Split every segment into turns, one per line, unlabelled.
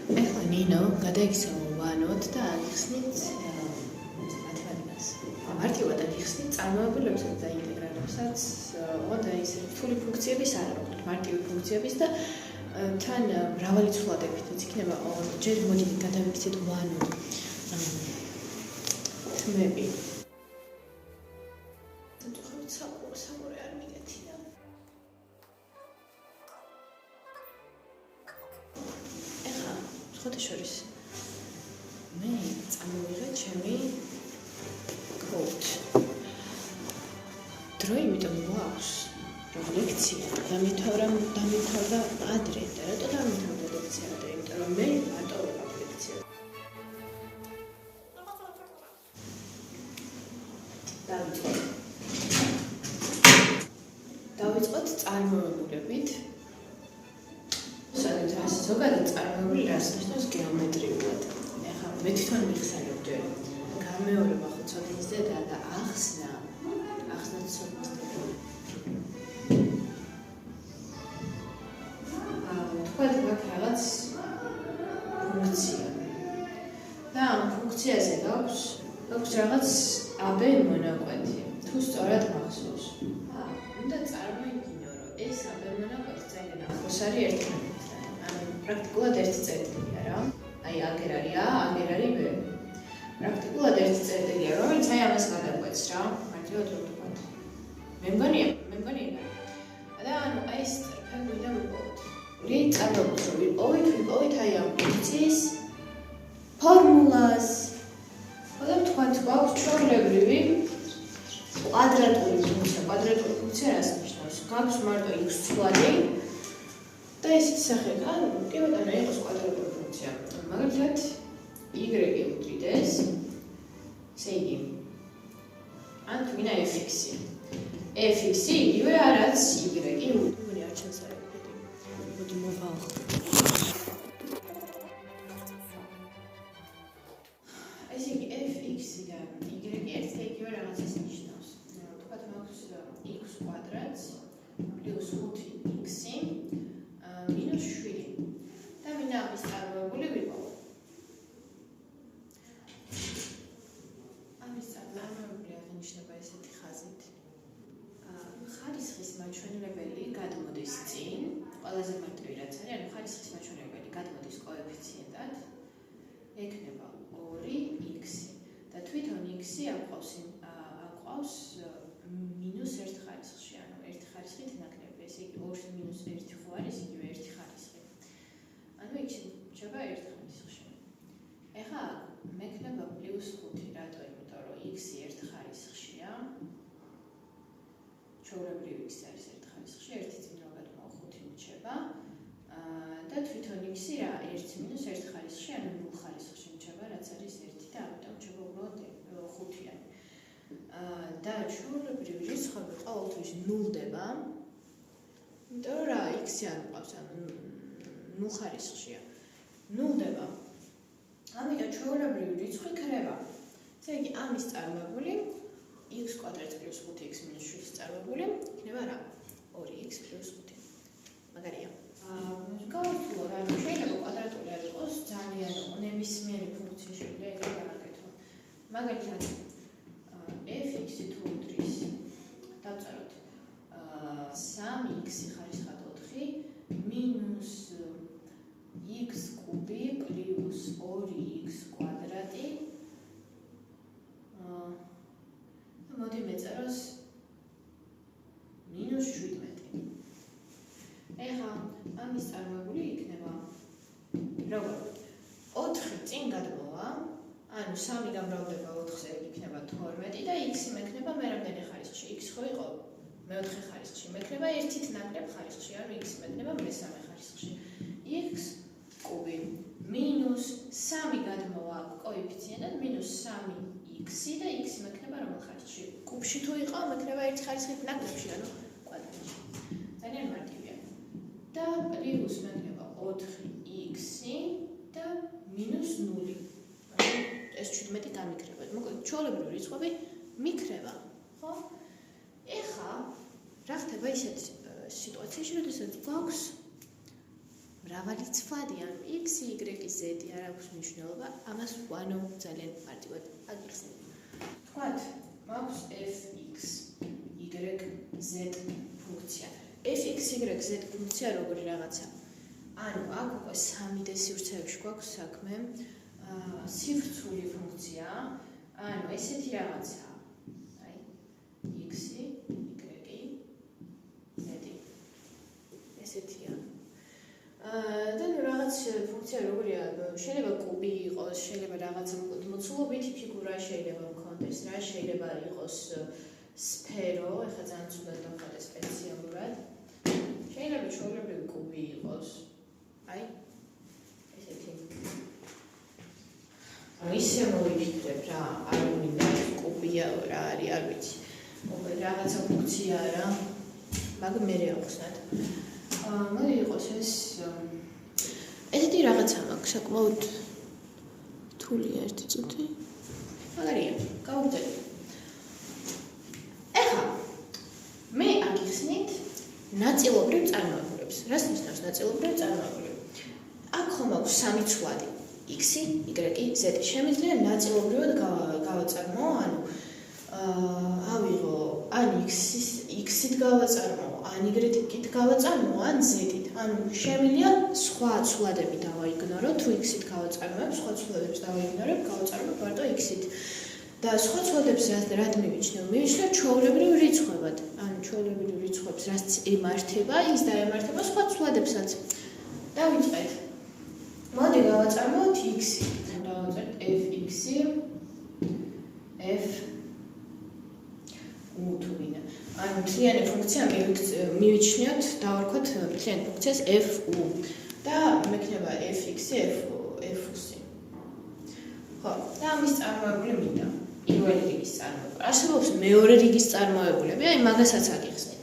ეხლა ნინო გადაიქცეულვანოთ და ახსნით მათემატიკას. მარტივად ახსნით წარმოებულებსაც და ინტეგრალებსაც, ოღონდ ის რთული ფუნქციების არ აქვს, მარტივი ფუნქციების და თან მრავალი ცვლადებითაც იქნება, ჯერ მოდი გადავიქცეთ ვანო თმები. საკურე არ მიგეთია. ეხლა სხვათა შორის მე წამოვიღე ჩემი quote. დრო იმიტომ გვაქვს ლექცია. დამთავრდა ადრე და რატო დამთავრდა ლექცია? იმიტომ რომ მე მარტო ვიყავ ლექცია. დავიწყოთ წარმოებულებით. ზოგადად წარმოებული რას ნიშნავს გეომეტრიულად. ეხლა მე თვითონ მიხსენებ ჯერ. გამეორება ხო ცოდნის ზედა და ახსნა ცოდნის ზედა. თქვა რაღაც ფუნქცია. და ამ ფუნქციაზე გაქვს რაღაც AB მონაკვეთი. თუ სწორად მახსოვს. უნდა წარმოიდგინო, რომ ეს AB მონაკვეთი ძალიან ახლოს არის ერთმანეთთან. ანუ პრაქტიკულად ერთი წერტილია რა. აი აგერ არის A, აგერ არის B. პრაქტიკულად ერთი წერტილია, რომელიც აი ამას გადაგვეც რა. მარტივად რომ ვთქვათ. მე მგონია. და ანუ აი ეს წერტები ვიპოვოთ. წარმოგვიდგინოთ, რომ ვიპოვით აი ამ ფუნქციის ფორმულას. და ვთქვათ, გვაქვს ჩვეულებრივი კვადრატული ფუნქცია რას ნიშნავს? გაქვს მარტო x ცვლადი და ესეც სახე, ანუ კი ბატონო, იყოს კვადრატული ფუნქცია. მაგალითად, y უდრიდეს, ესე იგი, ან თუ გინდა fx-ი. fx-ი იგივე რაც y-ი. მგონი არ ჩანსარებოდი. მოდი მოვაახ. ესე იგი, fx-ი და y-ი ერთ და იგივე რაღაცას ნიშნავს. თქვათ მაქვს x კვადრატს პლუს 5x-ი მინუს 7. და მინდა ამის წარმოებული ვიყო. ამის წარმოებული აღინიშნება ესეთი ხაზით. ხარისხის მაჩვენებელი გადმოდის წინ, ყველაზე მარტივი რაც არის, ანუ ხარისხის მაჩვენებელი გადმოდის კოეფიციენტად, ექნება 2x-ი და თვითონ x-ი აყვავს მინუს 1 ხარისხში, ანუ 1 ხარისხით ნაკლები, ესე იგი 2 მინუს 1 ხო არის იგივე 1 ხარისხი. ანუ x-ი რჩება 1 ხარისხში. ეხლა მექნება პლუს 5, რატო? იმიტომ რომ x-ი 1 ხარისხშია. ჩვეულებრივ x არის 1 ხარისხში, 1 წინ რო გადმოვა 5 რჩება. და თვითონ x-ი რა 1 მინუს 1 ხარისხში, ანუ 0 ხარისხში რჩება, რაც არის 1 და ამიტომ რჩება უბრალოდ 5-იანი. და ჩვეულებრივ რიცხვები ყოველთვის ნულდება. იმიტომ რომ რა x-ი არ მყავს, ანუ 0 ხარისხშია. ნულდება. ამიტომ ჩვეულებრივ რიცხვი ქრება. ესე იგი, ამის წარმოებული x კვადრატს პლუს 5x მინუს 7-ის წარმოებული იქნება რა? 2x პლუს 5. მაგარია. გავართულოთ, ანუ შეიძლება კვადრატული არ იყოს ძალიან ნებისმიერი ფუნქცია შეიძლება ეგრე გავაკეთო. მაგალითად, fx-ი თუ უდრის, დავწეროთ 3x ხარისხად 4 მინუს x კუბი პლუს 2x კვადრატი. მოდი მეწეროს მინუს 17. ეხლა ამის წარმოებული იქნება როგორ? 4 წინ გადმოვა, ანუ 3 გამრავლდება 4-ზე იქნება 12 და x-ი მექნება მე რამდენი ხარისხში? x ხო იყო მე-4 ხარისხში, მექნება 1-ით ნაკლებ ხარისხში, ანუ x-ი მექნება მე-3 ხარისხში. x კუბი მინუს 3 გადმოვა კოეფიციენტად მინუს 3x-ი და x-ი მექნება რომელ ხარისხში? კუბში თუ იყო, მექნება 1 ხარისხით ნაკლებში, ანუ კვადრატში. ძალიან მარტივია. და პლუს მექნება 4x-ი და მინუს 0. ეს 17 გამიქრება. მოკლედ, ჩვეულებრივი რიცხვები მიქრება, ხო? ეხლა რა ხდება ისეთ სიტუაციაში, როდესაც გვაქვს მრავალი ცვლადი, ანუ x, y, z არ აქვს მნიშვნელობა, ამას ვანო ძალიან მარტივად აგიხსნით. ვთქვათ, მაქვს fx, y, z ფუნქცია. fx, y, z ფუნქცია როგორი რაღაცა? ანუ აქ უკვე 3D სივრცეებში გვაქვს საქმე, სივრცული ფუნქცია, ანუ ესეთი რაღაცა. აი, x, y, z. ესეთია. და ნუ რაღაც ფუნქცია როგორია, შეიძლება კუბი იყოს, შეიძლება რაღაცა მოცულობითი ფიგურა შეიძლება მქონდეს, რა შეიძლება იყოს სფერო, ეხლა ძალიან ცუდად დავხატე სპეციალურად. შეიძლება ჩვეულებრივი კუბი იყოს. აი, ესეთი. ისე მოვიფიქრებ რა, არ მინდა კუბია რა არის, არ ვიცი. რაღაცა ფუნქცია რა. მაგ მე ახსნათ. მოდი იყოს ეს ესეთი რაღაცა მაქვს საკმაოდ რთულია ერთი წუთი. მაგარია, გავუძებ. ეხლა მე აგიხსნით ნაწილობრივ წარმოებულებს. რას ნიშნავს ნაწილობრივ წარმოებულები? აქ ხომ აქვს 3 ცვლადი. x, y, z. შემიძლია ნაწილობრივად გავაწარმოო, ანუ ავიღო ან x-ით გავაწარმოო, ან y-ით გავაწარმოო, ან z-ით. ანუ შემიძლია სხვა ცვლადები დავაიგნორო, თუ x-ით გავაწარმოებ, სხვა ცვლადებს დავაიგნორებ, გავაწარმოებ მარტო x-ით. და სხვა ცვლადებს რად მივიჩნევ? მივიჩნევ ჩვეულებრივ რიცხვებად. ანუ ჩვეულებრივ რიცხვებს რაც ემართება, ის დაემართება სხვა ცვლადებსაც. დავიწყეთ. მოდი გავაწარმოოთ x-ი. დავაწერთ fx-ი, f უთუინა. ანუ მთლიანი ფუნქცია მივიჩნიოთ, დავარქვათ მთლიანი ფუნქციას fu და მექნება fx-ი, f-უსი. ხო, და ამის წარმოებული მინდა. პირველი რიგის წარმოებული. არსებობს მეორე რიგის წარმოებულები, აი მაგასაც აგიხსნით.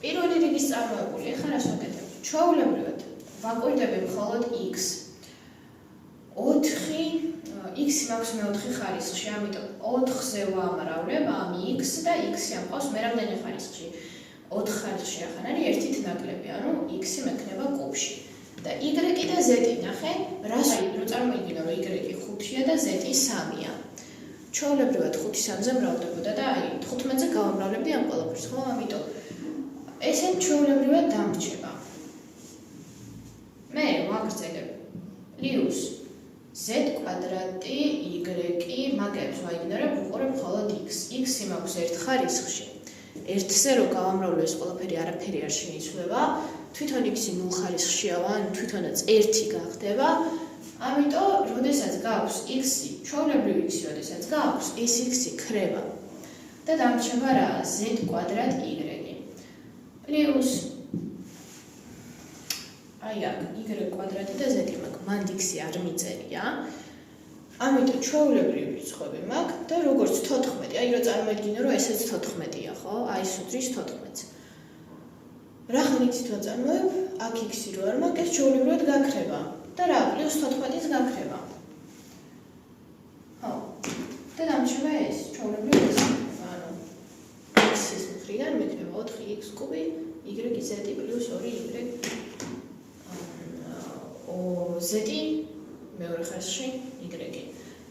პირველი რიგის წარმოებული, ეხლა რას ვაკეთებ? ჩვეულებრივად ვაკვირდები მხოლოდ x. 4 x მაქვს მე-4 ხარისხში, ამიტომ 4-ზე ვამრავლებ ამ x და x-ი ამყავს მე რამდენი ხარისხში? 4 ხარისხში ახან არის ერთით ნაკლები, ანუ x-ი მექნება კუბში. და y და z ნახე, რას რო წარმოიდგინო, რომ y 5-ია და z 3-ია. ჩვეულებრივად 5-3-ზე მრავლდებოდა და აი 15-ზე გავამრავლებდი ამ ყველაფერს, ხო? ამიტომ ესე ჩვეულებრივად დამრჩება. მე ვაგრძელებ პლუს z კვადრატი y მაგებს ვაიგნორებ, ვუყურებ მხოლოდ x. x-ი მაქვს ერთ ხარისხში. 1-ზე რო გავამრავლო ეს ყველაფერი არაფერი არ შეიცვლება, თვითონ x-ი 0 ხარისხშია, ან თვითონაც 1 გახდება. ამიტომ, როდესაც გაქვს x-ი, ჩვეულებრივ x-ი, როდესაც გაქვს, ეს x-ი ქრება. და დამრჩება რა? z კვადრატ y. პლუს აი აქ y კვადრატი და z მაქვს. მანდ x-ი არ მიწერია. ამიტომ ჩვეულებრივი რიცხვები მაქვს და როგორც 14, აი რო წარმოიდგინე, რომ ესეც 14-ია, ხო? აი ეს უდრის 14-ს. რა ხნით ვაწარმოებ? აქ x-ი რო არ მაქვს, ეს ჩვეულებრივად გაქრება. და რა, პლუს 14-ის გაქრება. ხო. და დამრჩება ეს, ჩვეულებრივ ეს. ანუ x-ის მხრიდან მექნება 4x კუბი, y-z პლუს 2y. z მეორე ხაზში y.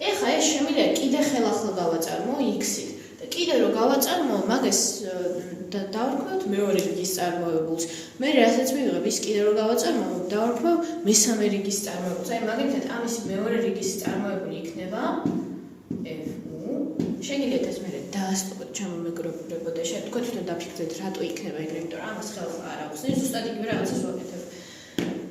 ეხლა ეს შემიძლია კიდე ხელახლა გავაწარმოო x-ით. და კიდე რო გავაწარმოო, მაგას დავარქმევთ მეორე რიგის წარმოებულს. მე რასაც მივიღებ, ის კიდე რო გავაწარმოო, დავარქმევ მესამე რიგის წარმოებულს. აი მაგალითად ამის მეორე რიგის წარმოებული იქნება fu. შეგიძლიათ ეს მე დაასტობოთ, ჩამომეგროვებოდეთ და თქვენ თვითონ დაფიქრდეთ, რატო იქნება ეგრე, იმიტომ რომ ამას ხელახლა არ აქვს. ეს ზუსტად იგივე რაღაცას ვაკეთებ.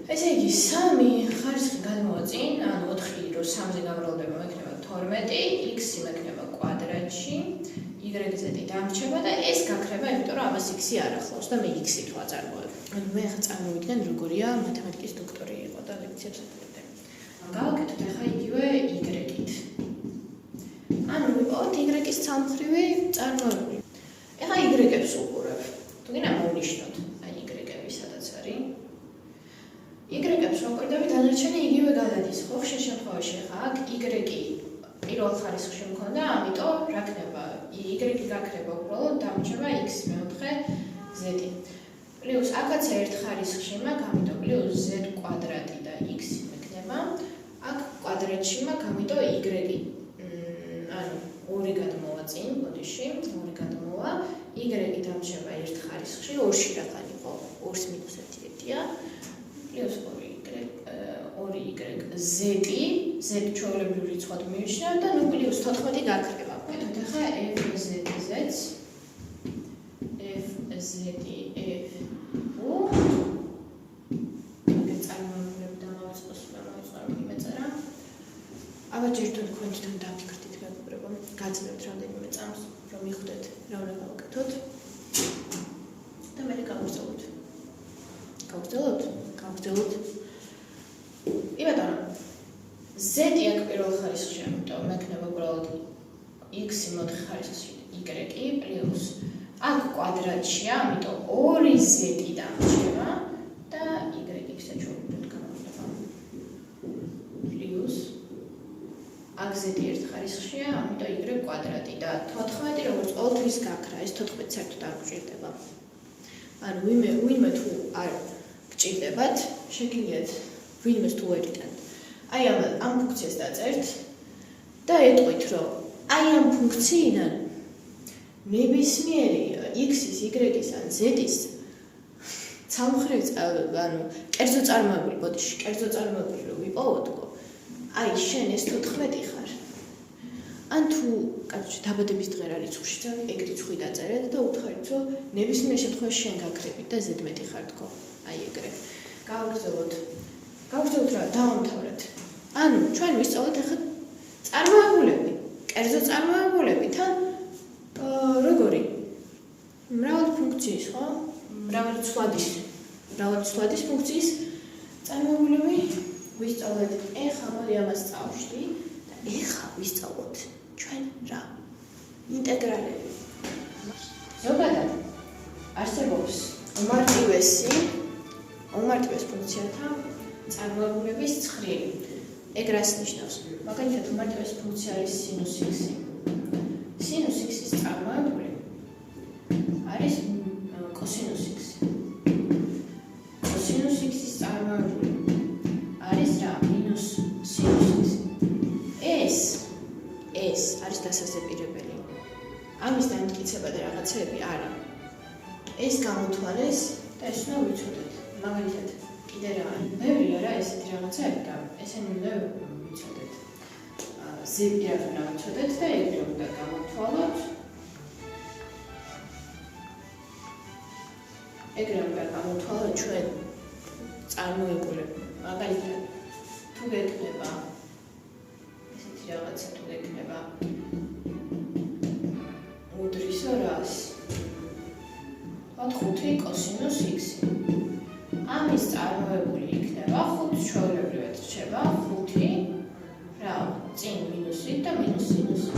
ესე იგი 3 ხარისხი გადმოვაწინ, ანუ 4 რო 3-ზე გამრავლდება, მექნება 12, x-ი მექნება კვადრატში, y-z დამრჩება და ეს გაქრება, იმიტომ რომ ამას x-ი არ ახლავს და მე x-ით ვაწარმოებ. ანუ მე ახლა წარმოვიდგენ როგორია მათემატიკის დოქტორი იყო და ლექციებს აკეთებდა. გავაკეთოთ ახლა იგივე y-ით. ანუ ვიყავთ y-ის სამხრივი წარმოებული. ეხლა y-ებს უყურებ. თუ გინდა მოვნიშნოთ, აი y-ები სადაც არის. y-ებს ვაკვირდები, დანარჩენი იგივე გადადის, ხო? შემთხვევაში ახლა აქ y-ი პირველ ხარისხში მქონდა, ამიტომ რა ქნება? y-ი გაქრება უბრალოდ, დამრჩება x-4 z. პლუს აქაც ერთ ხარისხში მაქვს, ამიტომ პლუს z კვადრატი და x მექნება. აქ კვადრატში მაქვს, ამიტომ y. ანუ 2 გადმოვა წინ, ბოდიში, 2 გადმოვა, y დამრჩება ერთ ხარისხში, 2-ში რატან იყო 2-ს მინუს 1-ია, პლუს 2y z, z ჩვეულებრივ რიცხვად მივიშნევ და ნუ პლუს 14 გაქრება. ვეთოთ ახლა f(z)-ს f(z)(f)-ო მაგ წარმოებულებ და მოვიწყოს იმეწერა. აბა ჯერ თქვენ თვითონ დაფიქრდით მეგობრებო, გაძლევთ რამდენიმე წამს, რომ მიხვდეთ რა უნდა გავაკეთოთ და მე გავგრძელოთ. გავგრძელოთ. იბატონო, z-ი აქ პირველ ხარისხში, ამიტომ მექნება უბრალოდ x-ი 4 ხარისხში, y-ი პლუს აქ კვადრატშია, ამიტომ 2z-ი დამრჩება და y-ისა ჩვეულებრივ გამოვიდა. პლუს აქ z-ი ერთ ხარისხშია, ამიტომ y კვადრატი და 14 როგორც ყოველთვის გაქრა, ეს 14 საერთოდ არ გჭირდება. ანუ ვინმე თუ არ გჭირდებათ, შეგიძლიათ ვინმეს თუ ვერიტანთ. აი ამ ფუნქციას დაწერთ და ეტყვით, რომ აი ამ ფუნქციიდან ნებისმიერი x-ის, y-ის ან z-ის ცალმხრივ ანუ კერძო წარმოებული, ბოდიში, კერძო წარმოებული რომ ვიპოვოდო, აი შენ ეს 14 ხარ. ან თუ კაცი დაბადების დღე რა რიცხვში და ეგ რიცხვი დაწერეთ და უთხარით, რომ ნებისმიერ შემთხვევაში შენ გაქრებით და z-მეტი ხარ თქო. აი ეგრე. გავგრძელოთ რა დავამთავრეთ. ანუ ჩვენ ვისწავლეთ ახლა წარმოებულები, კერძო წარმოებულები თან როგორი? მრავალი ფუნქციის, ხო? მრავალი ცვლადის ფუნქციის წარმოებულები ვისწავლეთ. ეხლა მოდი ამას წავშდი და ეხლა ვისწავლოთ ჩვენ რა? ინტეგრალები. ზოგადად არსებობს უმარტივეს ფუნქციათა წარმოებულების ცხრილი. ეგ რას ნიშნავს? მაგალითად, უმარტივეს ფუნქცია არის სინუს x-ი. სინუს x-ის წარმოებული არის კოსინუს x-ი. კოსინუს x-ის წარმოებული არის რა? მინუს სინუს x-ი. ეს არის დასაზეპირებელი. ამის დამტკიცება და რაღაცეები არა. ეს გამოთვალეს და ეს უნდა ვიცოდეთ. მაგალითად, კიდე რა არის? ბევრია რა ესეთი რაღაცები და ესენი უნდა ვიცოდეთ. ზეპირად უნდა ვიცოდეთ და ეგრე უნდა გამოვთვალოთ. ეგრე უნდა გამოვთვალოთ ჩვენ წარმოებულები. მაგალითად, თუ გექნება ესეთი რაღაცა, თუ გექნება უდრისო რას? 5 კოსინუს x-ი. ამის წარმოებული იქნება 5 ჩვეულებრივად რჩება 5 რა წინ მინუსი და მინუს სინუსი.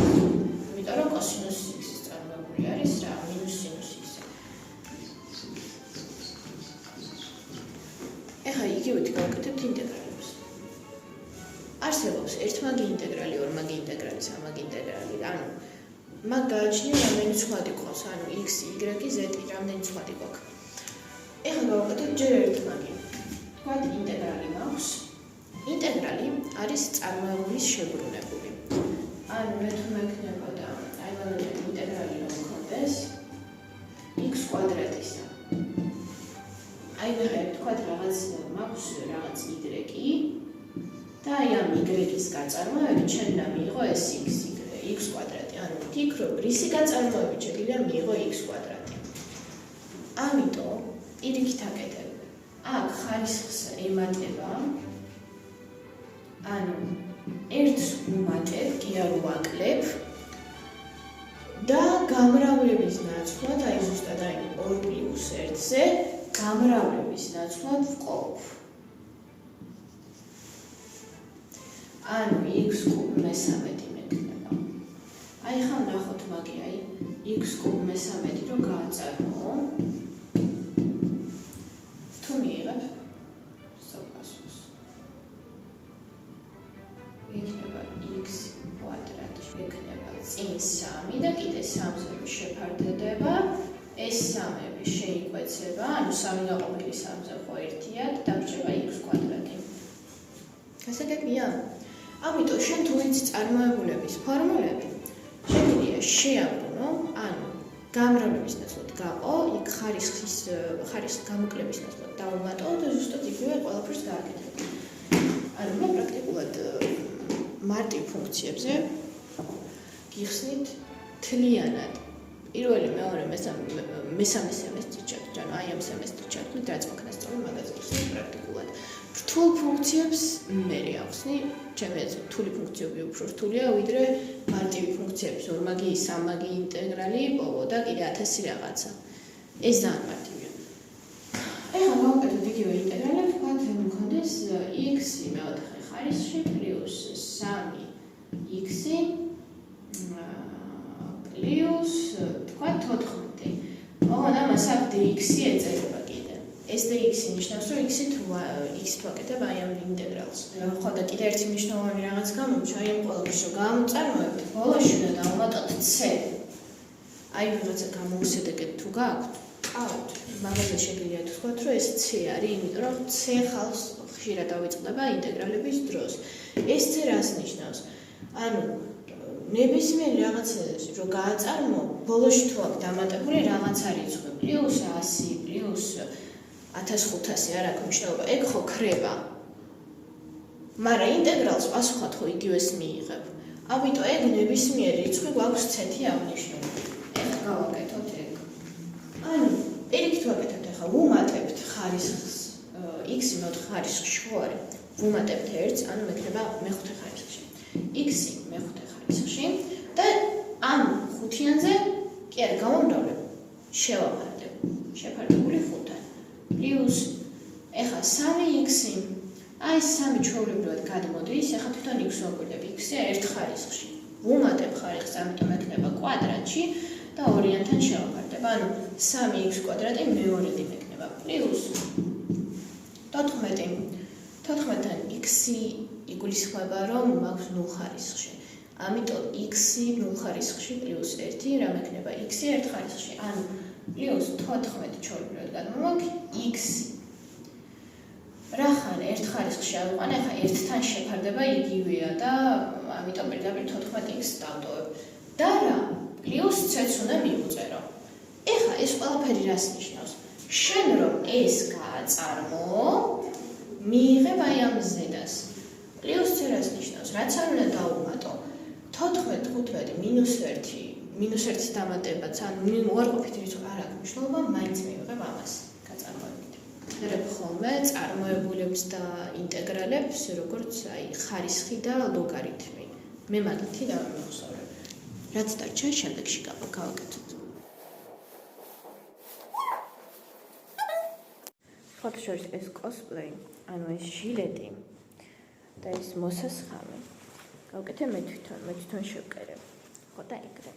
იმიტომ რომ კოსინუს x-ის წარმოებული არის რა მინუს სინუს x-ი. ეხლა იგივეთ გავაკეთებთ ინტეგრალებს. არსებობს ერთმაგი ინტეგრალი, ორმაგი ინტეგრალი, სამაგი ინტეგრალი. ანუ მაგ გააჩნია რამდენი ცვლადი ყავს, ანუ x, y, z რამდენი ცვლადი გვაქვს. ეხლა გავაკეთოთ ჯერ ერთმაგი. თქვათ ინტეგრალი მაქვს. ინტეგრალი არის წარმოებულის შებრუნებული. ანუ მე თუ მექნებოდა აი მაგალითად ინტეგრალი რომ მქონდეს x კვადრატისა. აი მე თქვათ რაღაც მაქვს რაღაც y და აი ამ y-ის გაწარმოებით ჩვენ და მიიღო ეს x კვადრატი. ანუ ვთიქრობ, რისი გაწარმოებით შეიძლება მიიღო x კვადრატი. ამიტომ პირიქით აკეთებ. აქ ხარისხს ემატება. ანუ ერთს ვუმატებ, კი არ ვაკლებ და გამრავლების ნაცვლად, აი ზუსტად აი 2 + 1-ზე გამრავლების ნაცვლად ვყოფ. ანუ x კუბ მე-13 მექნება. აი ხა ნახოთ მაგი, აი x კუბ მე-13 რო გააწარმოო. თუ მიიღებ სოფასოს. იქნება x კვადრატი, იქნება წინ 3 და კიდე 3-ზე შეფარდება ეს სამები შეიკვეცება, ანუ 3 გაყოფილი 3-ზე ხო 1-ია და დაგვრჩება x კვადრატი. გასაგებია? ამიტომ შენ თუ იცი წარმოებულების ფორმულები, შეგიძლია შეაბრუნო, ანუ გამრავლების ნაცვლად გაყო, იქ ხარისხის გამოკლების ნაცვლად დავუმატო და ზუსტად იგივე ყველაფერს გააკეთებ. ანუ მე პრაქტიკულად მარტივ ფუნქციებზე გიხსნით თლიანად პირველი, მეორე, მესამე სემესტრი ჩაგვით, ანუ აი ამ სემესტრი ჩაგვით, რაც მოქნასწორი მაგას გიხსნით პრაქტიკულად. რთულ ფუნქციებს მე ავხსნი, ჩემი აზრით რთული ფუნქციები უფრო რთულია, ვიდრე მარტივი ფუნქციების ორმაგი, სამმაგი ინტეგრალი, პოვო და კიდე 1000 რაღაცა. ეს ძალიან მარტივია. ეხლა გავაკეთოთ იგივე ინტეგრალებს, ვთქვათ, მქონდეს x-ი მეოთხე ხარისხში პლუს 3x-ი პლუს ვთქვათ 14. ოღონდ ამას აქ dx-ი ეწერება კიდე. ეს dx-ი ნიშნავს, რომ x-ით ვაკეთებ აი ამ ინტეგრალს. ხო და კიდე ერთი მნიშვნელოვანი რაღაც გამომჩა, აი ამ ყველაფერს რომ გავამოწარმოებთ, ბოლოში უნდა დავუმატოთ c. აი რაღაცა გამოუსედეგეთ თუ გაქვთ, ყავთ, მაგაზე შეგიძლიათ ვთქვათ, რომ ეს c არის, იმიტომ რომ c ხალხს ხშირად დავიწყდება ინტეგრალების დროს. ეს c რას ნიშნავს? ანუ ნებისმიერი რაღაცა რომ გააწარმო, ბოლოში თუ აქვს დამატებული რაღაცა რიცხვი, პლუს 100, პლუს 1500 არ აქვს მნიშვნელობა, ეგ ხო ქრება. მაგრამ ინტეგრალს პასუხად ხო იგივეს მიიღებ. ამიტომ ეგ ნებისმიერი რიცხვი გვაქვს c-ი აღნიშნული. ეხლა გავაკეთოთ ეგ. ანუ პირიქით ვაკეთებთ, ეხლა ვუმატებთ ხარისხს, x-ი მეოთხე ხარისხში ხო არის? ვუმატებთ 1-ს, ანუ მექნება მეხუთე ხარისხში. x-ი მეხუთე ხარისხში და ამ ხუთიანზე კი არა გამომრავლებ, შევაფარდებ. შეფარდებული 5-თან. პლუს ეხლა 3x-ი, აი 3 ჩვეულებრივად გადმოდის, ეხლა თვითონ x ვაკვირდებ, x-ია 1 ხარისხში. ვუმატებ ხარისხს, ამიტომ მექნება კვადრატში და ორიანთან შევაფარდებ. ანუ 3x კვადრატი მეორედი მექნება პლუს 14-თან x-ი იგულისხმება, რომ მაქვს 0 ხარისხში. ამიტომ x-ი 0 ხარისხში პლუს 1 რა მექნება x-ი 1 ხარისხში. ანუ პლუს 14 ჩვეულებრივად გადმოვაქ x-ი. რახან 1 ხარისხში ავიყვანე, ახლა 1-თან შეფარდება იგივეა და ამიტომ პირდაპირ 14x დავტოვებ. და რა? პლუს c-ს უნდა მივუწერო. ეხლა ეს ყველაფერი რას ნიშნავს? შენ რომ ეს გააწარმო, მიიღებ აი ამ ზედას. პლუს c რას ნიშნავს? რაც არ უნდა დავუმატო. 14, 15, -1 დამატებაც, ანუ უარყოფითი რიცხვი არ აქვს მნიშვნელობა, მაინც მივიღებ ამას გაწარმოებით. ვერებ ხოლმე წარმოებულებს და ინტეგრალებს, როგორც აი ხარისხი და ლოგარითმი. მე მაგითი დავამახსოვრებ. რაც დარჩა, შემდეგში გავაკეთოთ. ფოტოშორის ეს cosplay, ანუ ეს ჟილეტი და ეს მოსასხამი. გავკეთე მე თვითონ შევკერებ. ხო და ეგრე.